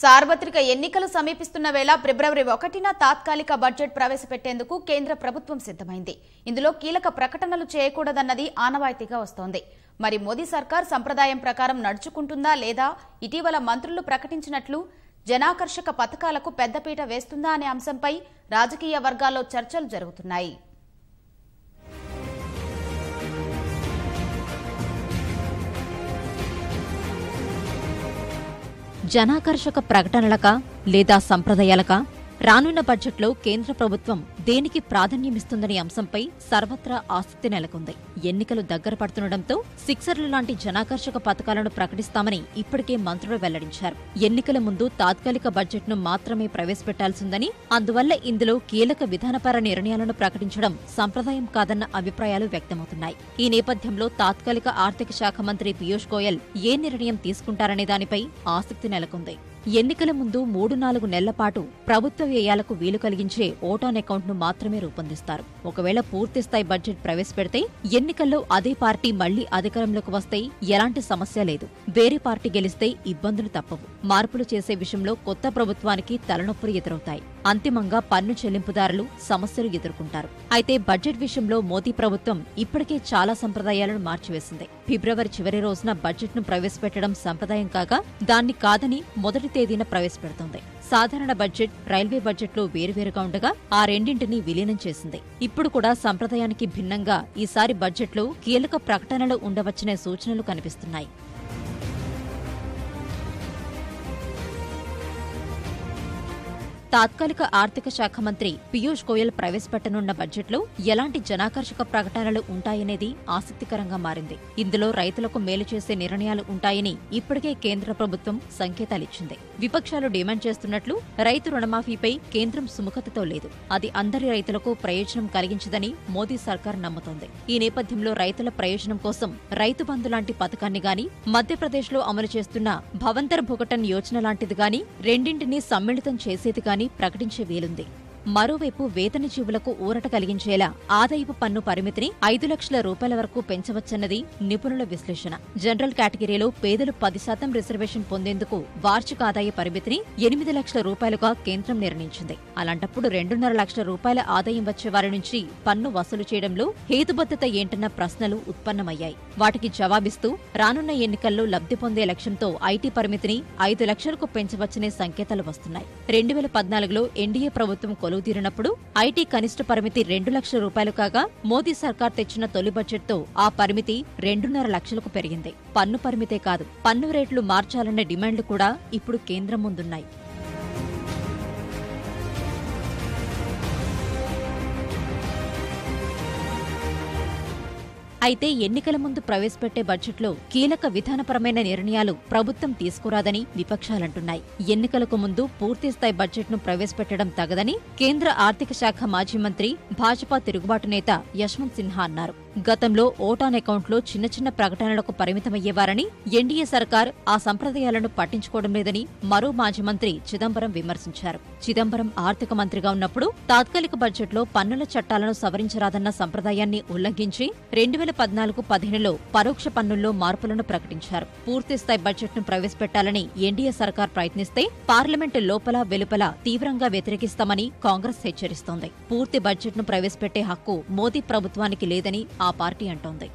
సార్వత్రిక ఎన్నికలు సమీపిస్తున్న వేళ ఫిబ్రవరి 1న తాత్కాలిక బడ్జెట్ ప్రవేశపెట్టేందుకు కేంద్ర ప్రభుత్వం సిద్ధమైంది. ఇందులో కీలక ప్రకటనలు చేయకూడదన్నది ఆనవాయితీగా వస్తోంది. మరి మోదీ సర్కార్ సంప్రదాయం ప్రకారం నడుచుకుంటుందా లేదా, ఇటీవల మంత్రులు ప్రకటించినట్లు జనాకర్షక పథకాలకు పెద్దపీట వేస్తుందా అనే అంశంపై రాజకీయ వర్గాల్లో చర్చలు జరుగుతున్నాయి. జనాకర్షక ప్రకటనలకా లేదా సంప్రదాయాలకా రానున్న బడ్జెట్లో కేంద్ర ప్రభుత్వం దేనికి ప్రాధాన్యమిస్తుందనే అంశంపై సర్వత్రా ఆసక్తి నెలకొంది. ఎన్నికలు దగ్గర పడుతుండటంతో సిక్సర్లు లాంటి జనాకర్షక పథకాలను ప్రకటిస్తామని ఇప్పటికే మంత్రులు వెల్లడించారు. ఎన్నికల ముందు తాత్కాలిక బడ్జెట్ను మాత్రమే ప్రవేశపెట్టాల్సిందని, అందువల్ల ఇందులో కీలక విధానపర నిర్ణయాలను ప్రకటించడం సంప్రదాయం కాదన్న అభిప్రాయాలు వ్యక్తమవుతున్నాయి. ఈ నేపథ్యంలో తాత్కాలిక ఆర్థిక శాఖ మంత్రి పీయూష్ గోయల్ ఏ నిర్ణయం తీసుకుంటారనే దానిపై ఆసక్తి నెలకొంది. ఎన్నికల ముందు 3-4 నెలల పాటు ప్రభుత్వ వ్యయాలకు వీలు కలిగించే ఓటాన్ అకౌంట్ను మాత్రమే రూపొందిస్తారు. ఒకవేళ పూర్తిస్థాయి బడ్జెట్ ప్రవేశపెడితే ఎన్నికల్లో అదే పార్టీ మళ్లీ అధికారంలోకి వస్తే ఎలాంటి సమస్య లేదు. వేరే పార్టీ గెలిస్తే ఇబ్బందులు తప్పవు. మార్పులు చేసే విషయంలో కొత్త ప్రభుత్వానికి తలనొప్పులు ఎదురవుతాయి. అంతిమంగా పన్ను చెల్లింపుదారులు సమస్యలు ఎదుర్కొంటారు. అయితే బడ్జెట్ విషయంలో మోదీ ప్రభుత్వం ఇప్పటికే చాలా సంప్రదాయాలను మార్చివేసింది. ఫిబ్రవరి చివరి రోజున బడ్జెట్ను ప్రవేశపెట్టడం సంప్రదాయం కాగా, దాన్ని కాదని మొదటి తేదీన ప్రవేశపెడుతోంది. సాధారణ బడ్జెట్, రైల్వే బడ్జెట్లు వేరువేరుగా ఉండగా ఆ రెండింటినీ విలీనం చేసింది. ఇప్పుడు కూడా సంప్రదాయానికి భిన్నంగా ఈసారి బడ్జెట్లో కీలక ప్రకటనలు ఉండవచ్చనే సూచనలు కనిపిస్తున్నాయి. తాత్కాలిక ఆర్థిక శాఖ మంత్రి పీయూష్ గోయల్ ప్రవేశపెట్టనున్న బడ్జెట్లో ఎలాంటి జనాకర్షక ప్రకటనలు ఉంటాయనేది ఆసక్తికరంగా మారింది. ఇందులో రైతులకు మేలు చేసే నిర్ణయాలు ఉంటాయని ఇప్పటికే కేంద్ర ప్రభుత్వం సంకేతాలిచ్చింది. విపక్షాలు డిమాండ్ చేస్తున్నట్లు రైతు రుణమాఫీపై కేంద్రం సుముఖతతో లేదు. అది అందరి రైతులకు ప్రయోజనం కలిగించదని మోదీ సర్కార్ నమ్ముతోంది. ఈ నేపథ్యంలో రైతుల ప్రయోజనం కోసం రైతు బంధు లాంటి పథకాన్ని గాని, మధ్యప్రదేశ్లో అమలు చేస్తున్న భవంతర్ భుగటన్ యోజన లాంటిది గాని, రెండింటినీ సమ్మిళితం చేసేది గాని ప్రకటించే వీలుంది. మరోవైపు వేతనజీవులకు ఊరట కలిగించేలా ఆదాయపు పన్ను పరిమితిని 5 లక్షల రూపాయల వరకు పెంచవచ్చన్నది నిపుణుల విశ్లేషణ. జనరల్ కేటగిరీలో పేదలు 10% రిజర్వేషన్ పొందేందుకు వార్షిక ఆదాయ పరిమితిని 8 లక్షల రూపాయలుగా కేంద్రం నిర్ణయించింది. అలాంటప్పుడు 2.5 లక్షల రూపాయల ఆదాయం వచ్చే వారి నుంచి పన్ను వసూలు చేయడంలో హేతుబద్ధత ఏంటన్న ప్రశ్నలు ఉత్పన్నమయ్యాయి. వాటికి జవాబిస్తూ రానున్న ఎన్నికల్లో లబ్ధి పొందే లక్ష్యంతో ఐటీ పరిమితిని 5 లక్షలకు పెంచవచ్చనే సంకేతాలు వస్తున్నాయి. 2014లో ఎన్డీఏ ప్రభుత్వం తీరినప్పుడు ఐటీ కనిష్ట పరిమితి 2 లక్షల రూపాయలు కాగా, మోదీ సర్కార్ తెచ్చిన తొలి బడ్జెట్తో ఆ పరిమితి 2.5 లక్షలకు పెరిగింది. పన్ను పరిమితే కాదు, పన్ను రేట్లు మార్చాలన్న డిమాండ్లు కూడా ఇప్పుడు కేంద్రం ముందున్నాయి. అయితే ఎన్నికల ముందు ప్రవేశపెట్టే బడ్జెట్లో కీలక విధానపరమైన నిర్ణయాలు ప్రభుత్వం తీసుకురాదని విపక్షాలంటున్నాయి. ఎన్నికలకు ముందు పూర్తిస్థాయి బడ్జెట్ను ప్రవేశపెట్టడం తగదని కేంద్ర ఆర్థిక శాఖ మాజీ మంత్రి, భాజపా తిరుగుబాటు నేత యశ్వంత్ సిన్హా అన్నారు. గతంలో ఓటాన్ అకౌంట్లో చిన్న చిన్న ప్రకటనలకు పరిమితమయ్యేవారని, ఎన్డీఏ సర్కార్ ఆ సంప్రదాయాలను పట్టించుకోవడం లేదని మరో మాజీ మంత్రి చిదంబరం విమర్శించారు. చిదంబరం ఆర్థిక మంత్రిగా ఉన్నప్పుడు తాత్కాలిక బడ్జెట్లో పన్నుల చట్టాలను సవరించరాదన్న సంప్రదాయాన్ని ఉల్లంఘించి 2014-15లో పరోక్ష పన్నుల్లో మార్పులను ప్రకటించారు. పూర్తిస్థాయి బడ్జెట్ను ప్రవేశపెట్టాలని ఎన్డీఏ సర్కార్ ప్రయత్నిస్తే పార్లమెంటు లోపల వెలుపల తీవ్రంగా వ్యతిరేకిస్తామని కాంగ్రెస్ హెచ్చరిస్తోంది. పూర్తి బడ్జెట్ను ప్రవేశపెట్టే హక్కు మోదీ ప్రభుత్వానికి లేదని ఆ పార్టీ అంటోంది.